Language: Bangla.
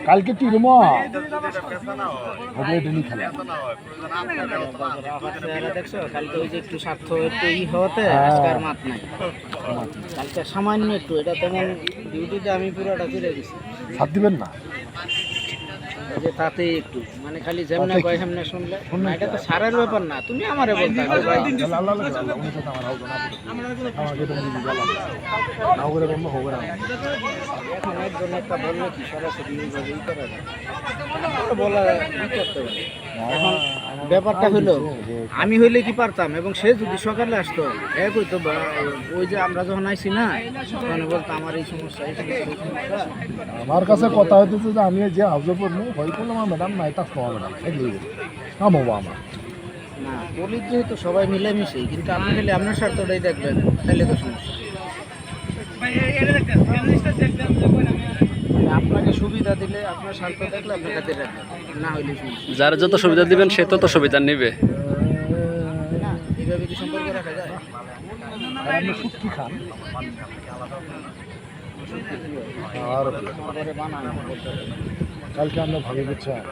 কালকে কি রুমা হবে ডেলি খেলা দেখছো কালকে ওই যে একটু স্বার্থ একটু হওয়াতে আজকে আর মাঠ নাই। কালকে সামান্য একটু এটা তেমন ডিউটিতে আমি পুরোটা ফিরে গেছি। সাথ দিবেন না যে তাতে একটু মানে খালি যেমন কয় সামনে শুনলে এটা তো সারের ব্যাপার না, তুমি আমারে বলতে এখন একজন একটা বললে কি সরাসরি করা যায় বলা করতে পারে। এখন ব্যাপারটা হলো আমি হইলে কি পারতাম, এবং সে যদি সকালে আসতো এক হইতো ওই যে আমরা যখন আইসি না তখন বলতো আমার এই সমস্যা এই সমস্যা। আমার কাছে কথা হইতেছে যে আমি যে হাউজে পড়বো ভয় করলাম আমার ম্যাডাম নাই তা খাওয়া ম্যাডাম এগিয়ে কাম হবো আমার না পুলিশ যেহেতু সবাই মিলেমিশেই, কিন্তু আপনি খালি আপনার স্বার্থটাই দেখবেন তাহলে তো সমস্যা। আপনাকে সুবিধা দিলে আপনার স্বার্থ দেখলে আপনার কাছে রাখবেন, না হইলে সমস্যা। যারা যত সুবিধা দিবেন সে তত সুবিধা নেবে। না এইভাবে কি সম্পর্ক রাখা যায়? আপনি শুটকি খান আর কালকে আমরা ভালো করছি